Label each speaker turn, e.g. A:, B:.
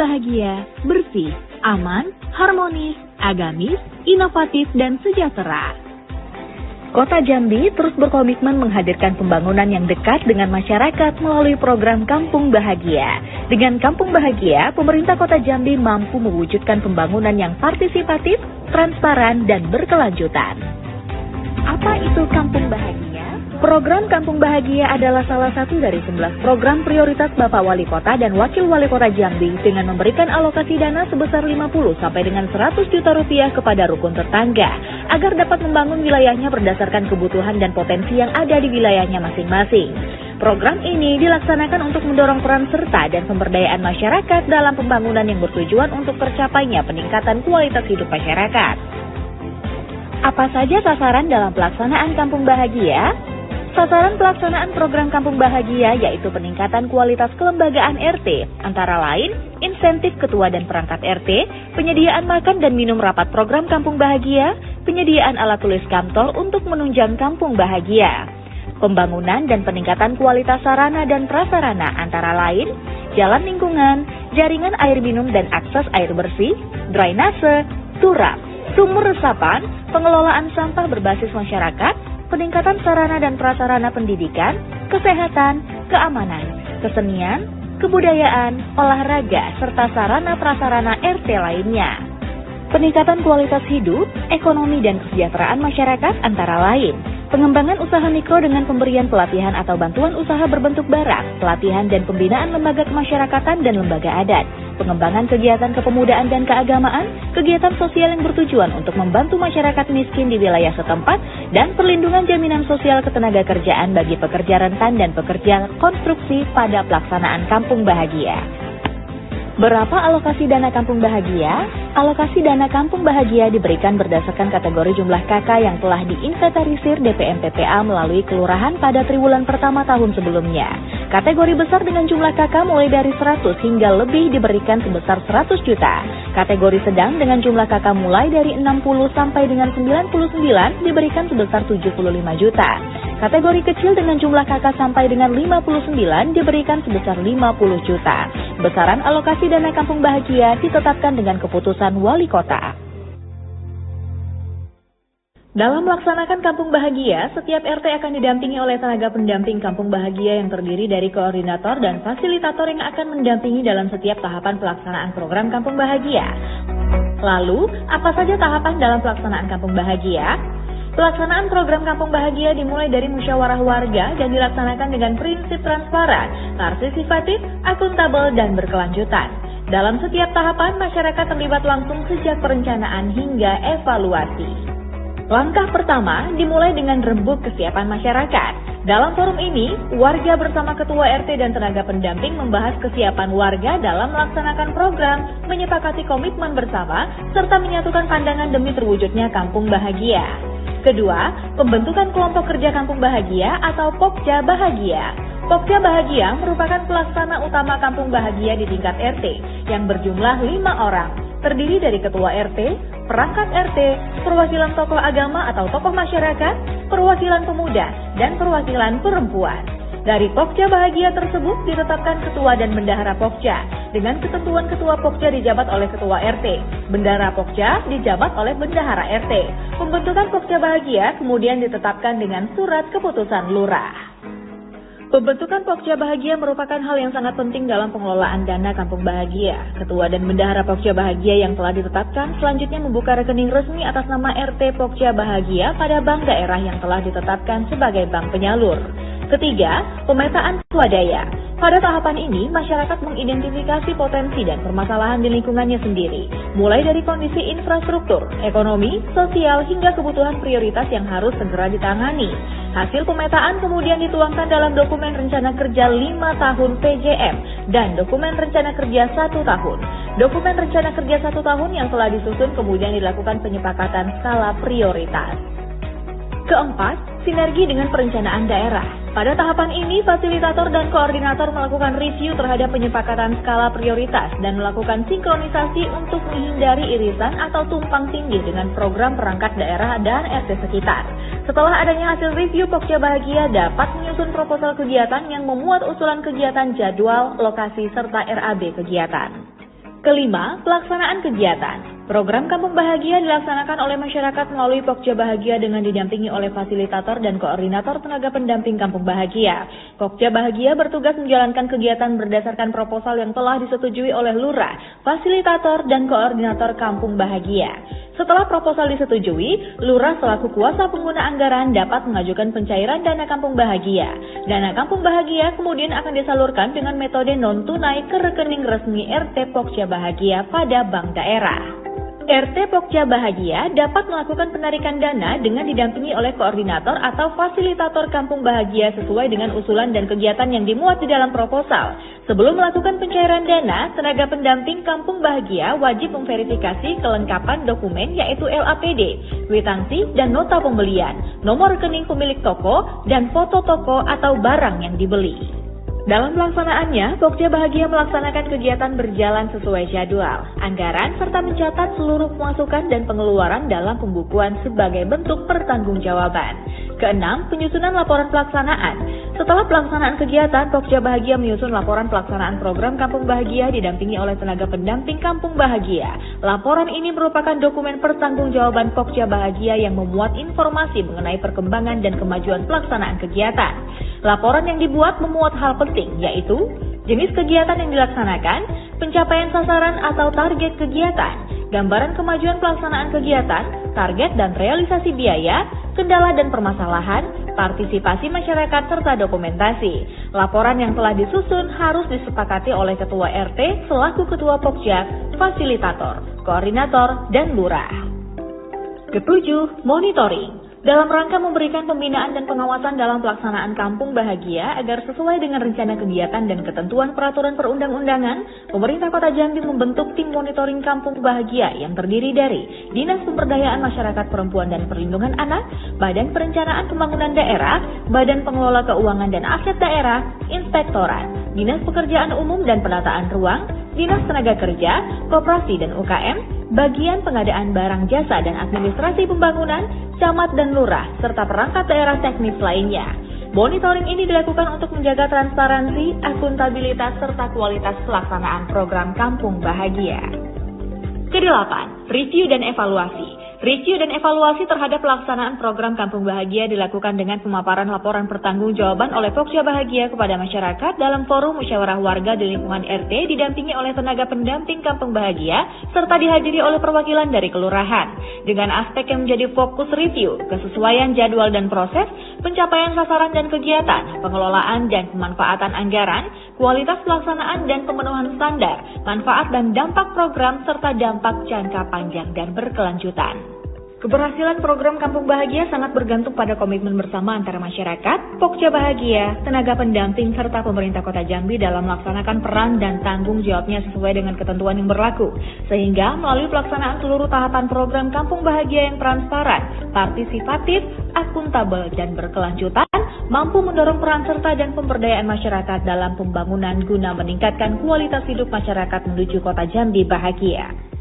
A: bahagia, bersih, aman, harmonis, agamis, inovatif, dan sejahtera. Kota Jambi terus berkomitmen menghadirkan pembangunan yang dekat dengan masyarakat melalui program Kampung Bahagia. Dengan Kampung Bahagia, pemerintah Kota Jambi mampu mewujudkan pembangunan yang partisipatif, transparan, dan berkelanjutan. Apa itu Kampung Bahagia? Program Kampung Bahagia adalah salah satu dari 11 program prioritas Bapak Wali Kota dan Wakil Wali Kota Jambi dengan memberikan alokasi dana sebesar 50 sampai dengan 100 juta rupiah kepada rukun tetangga agar dapat membangun wilayahnya berdasarkan kebutuhan dan potensi yang ada di wilayahnya masing-masing. Program ini dilaksanakan untuk mendorong peran serta dan pemberdayaan masyarakat dalam pembangunan yang bertujuan untuk tercapainya peningkatan kualitas hidup masyarakat. Apa saja sasaran dalam pelaksanaan Kampung Bahagia? Sasaran pelaksanaan program Kampung Bahagia yaitu peningkatan kualitas kelembagaan RT, antara lain insentif ketua dan perangkat RT, penyediaan makan dan minum rapat program Kampung Bahagia, penyediaan alat tulis kantor untuk menunjang Kampung Bahagia, pembangunan dan peningkatan kualitas sarana dan prasarana antara lain jalan lingkungan, jaringan air minum dan akses air bersih, drainase, turap, sumur resapan, pengelolaan sampah berbasis masyarakat, peningkatan sarana dan prasarana pendidikan, kesehatan, keamanan, kesenian, kebudayaan, olahraga, serta sarana prasarana RT lainnya. Peningkatan kualitas hidup, ekonomi dan kesejahteraan masyarakat antara lain pengembangan usaha mikro dengan pemberian pelatihan atau bantuan usaha berbentuk barang, pelatihan dan pembinaan lembaga kemasyarakatan dan lembaga adat, pengembangan kegiatan kepemudaan dan keagamaan, kegiatan sosial yang bertujuan untuk membantu masyarakat miskin di wilayah setempat, dan perlindungan jaminan sosial ketenagakerjaan bagi pekerja rentan dan pekerja konstruksi pada pelaksanaan Kampung Bahagia. Berapa alokasi dana Kampung Bahagia? Alokasi dana Kampung Bahagia diberikan berdasarkan kategori jumlah KK yang telah diinventarisir DPM PPA melalui kelurahan pada triwulan pertama tahun sebelumnya. Kategori besar dengan jumlah KK mulai dari 100 hingga lebih diberikan sebesar 100 juta. Kategori sedang dengan jumlah KK mulai dari 60 sampai dengan 99 diberikan sebesar 75 juta. Kategori kecil dengan jumlah KK sampai dengan 59 diberikan sebesar 50 juta. Besaran alokasi dana Kampung Bahagia ditetapkan dengan keputusan Wali Kota. Dalam melaksanakan Kampung Bahagia, setiap RT akan didampingi oleh tenaga pendamping Kampung Bahagia yang terdiri dari koordinator dan fasilitator yang akan mendampingi dalam setiap tahapan pelaksanaan program Kampung Bahagia. Lalu, apa saja tahapan dalam pelaksanaan Kampung Bahagia? Pelaksanaan program Kampung Bahagia dimulai dari musyawarah warga dan dilaksanakan dengan prinsip transparan, partisipatif, akuntabel, dan berkelanjutan. Dalam setiap tahapan, masyarakat terlibat langsung sejak perencanaan hingga evaluasi. Langkah pertama dimulai dengan rembuk kesiapan masyarakat. Dalam forum ini, warga bersama ketua RT dan tenaga pendamping membahas kesiapan warga dalam melaksanakan program, menyepakati komitmen bersama, serta menyatukan pandangan demi terwujudnya Kampung Bahagia. Kedua, pembentukan kelompok kerja Kampung Bahagia atau Pokja Bahagia. Pokja Bahagia merupakan pelaksana utama Kampung Bahagia di tingkat RT yang berjumlah 5 orang, terdiri dari ketua RT, perangkat RT, perwakilan tokoh agama atau tokoh masyarakat, perwakilan pemuda, dan perwakilan perempuan. Dari Pokja Bahagia tersebut ditetapkan ketua dan bendahara Pokja. Dengan ketentuan ketua Pokja dijabat oleh ketua RT, bendahara Pokja dijabat oleh bendahara RT. Pembentukan Pokja Bahagia kemudian ditetapkan dengan surat keputusan lurah. Pembentukan Pokja Bahagia merupakan hal yang sangat penting dalam pengelolaan dana Kampung Bahagia. Ketua dan bendahara Pokja Bahagia yang telah ditetapkan selanjutnya membuka rekening resmi atas nama RT Pokja Bahagia pada bank daerah yang telah ditetapkan sebagai bank penyalur. Ketiga, pemetaan swadaya. Pada tahapan ini, masyarakat mengidentifikasi potensi dan permasalahan di lingkungannya sendiri, mulai dari kondisi infrastruktur, ekonomi, sosial, hingga kebutuhan prioritas yang harus segera ditangani. Hasil pemetaan kemudian dituangkan dalam dokumen rencana kerja 5 tahun PJM dan dokumen rencana kerja 1 tahun. Dokumen rencana kerja 1 tahun yang telah disusun kemudian dilakukan penyepakatan skala prioritas. Keempat, sinergi dengan perencanaan daerah. Pada tahapan ini, fasilitator dan koordinator melakukan review terhadap penyepakatan skala prioritas dan melakukan sinkronisasi untuk menghindari irisan atau tumpang tindih dengan program perangkat daerah dan RT sekitar. Setelah adanya hasil review, Pokja Bahagia dapat menyusun proposal kegiatan yang memuat usulan kegiatan, jadwal, lokasi, serta RAB kegiatan. Kelima, pelaksanaan kegiatan. Program Kampung Bahagia dilaksanakan oleh masyarakat melalui Pokja Bahagia dengan didampingi oleh fasilitator dan koordinator tenaga pendamping Kampung Bahagia. Pokja Bahagia bertugas menjalankan kegiatan berdasarkan proposal yang telah disetujui oleh lurah, fasilitator, dan koordinator Kampung Bahagia. Setelah proposal disetujui, lurah selaku kuasa pengguna anggaran dapat mengajukan pencairan dana Kampung Bahagia. Dana Kampung Bahagia kemudian akan disalurkan dengan metode non-tunai ke rekening resmi RT Pokja Bahagia pada bank daerah. RT Pokja Bahagia dapat melakukan penarikan dana dengan didampingi oleh koordinator atau fasilitator Kampung Bahagia sesuai dengan usulan dan kegiatan yang dimuat di dalam proposal. Sebelum melakukan pencairan dana, tenaga pendamping Kampung Bahagia wajib memverifikasi kelengkapan dokumen yaitu LAPD, kwitansi dan nota pembelian, nomor rekening pemilik toko, dan foto toko atau barang yang dibeli. Dalam pelaksanaannya, Pokja Bahagia melaksanakan kegiatan berjalan sesuai jadwal, anggaran, serta mencatat seluruh pemasukan dan pengeluaran dalam pembukuan sebagai bentuk pertanggungjawaban. Keenam, penyusunan laporan pelaksanaan. Setelah pelaksanaan kegiatan, Pokja Bahagia menyusun laporan pelaksanaan program Kampung Bahagia didampingi oleh tenaga pendamping Kampung Bahagia. Laporan ini merupakan dokumen pertanggungjawaban Pokja Bahagia yang memuat informasi mengenai perkembangan dan kemajuan pelaksanaan kegiatan. Laporan yang dibuat memuat hal penting, yaitu jenis kegiatan yang dilaksanakan, pencapaian sasaran atau target kegiatan, gambaran kemajuan pelaksanaan kegiatan, target dan realisasi biaya, kendala dan permasalahan, partisipasi masyarakat, serta dokumentasi. Laporan yang telah disusun harus disepakati oleh Ketua RT selaku Ketua Pokja, fasilitator, koordinator, dan lurah. Ketujuh, monitoring. Dalam rangka memberikan pembinaan dan pengawasan dalam pelaksanaan Kampung Bahagia agar sesuai dengan rencana kegiatan dan ketentuan peraturan perundang-undangan, pemerintah Kota Jambi membentuk tim monitoring Kampung Bahagia yang terdiri dari Dinas Pemberdayaan Masyarakat Perempuan dan Perlindungan Anak, Badan Perencanaan Pembangunan Daerah, Badan Pengelola Keuangan dan Aset Daerah, Inspektorat, Dinas Pekerjaan Umum dan Penataan Ruang, Dinas Tenaga Kerja, Koperasi dan UKM, Bagian Pengadaan Barang Jasa dan Administrasi Pembangunan, Camat dan Lurah, serta perangkat daerah teknis lainnya. Monitoring ini dilakukan untuk menjaga transparansi, akuntabilitas, serta kualitas pelaksanaan program Kampung Bahagia. Kedelapan, review dan evaluasi. Review dan evaluasi terhadap pelaksanaan program Kampung Bahagia dilakukan dengan pemaparan laporan pertanggungjawaban oleh Pokja Bahagia kepada masyarakat dalam forum musyawarah warga di lingkungan RT didampingi oleh tenaga pendamping Kampung Bahagia serta dihadiri oleh perwakilan dari kelurahan. Dengan aspek yang menjadi fokus review, kesesuaian jadwal dan proses, pencapaian sasaran dan kegiatan, pengelolaan dan pemanfaatan anggaran, kualitas pelaksanaan dan pemenuhan standar, manfaat dan dampak program serta dampak jangka panjang dan berkelanjutan. Keberhasilan program Kampung Bahagia sangat bergantung pada komitmen bersama antara masyarakat, Pokja Bahagia, tenaga pendamping, serta pemerintah Kota Jambi dalam melaksanakan peran dan tanggung jawabnya sesuai dengan ketentuan yang berlaku. Sehingga melalui pelaksanaan seluruh tahapan program Kampung Bahagia yang transparan, partisipatif, akuntabel, dan berkelanjutan, mampu mendorong peran serta dan pemberdayaan masyarakat dalam pembangunan guna meningkatkan kualitas hidup masyarakat menuju Kota Jambi Bahagia.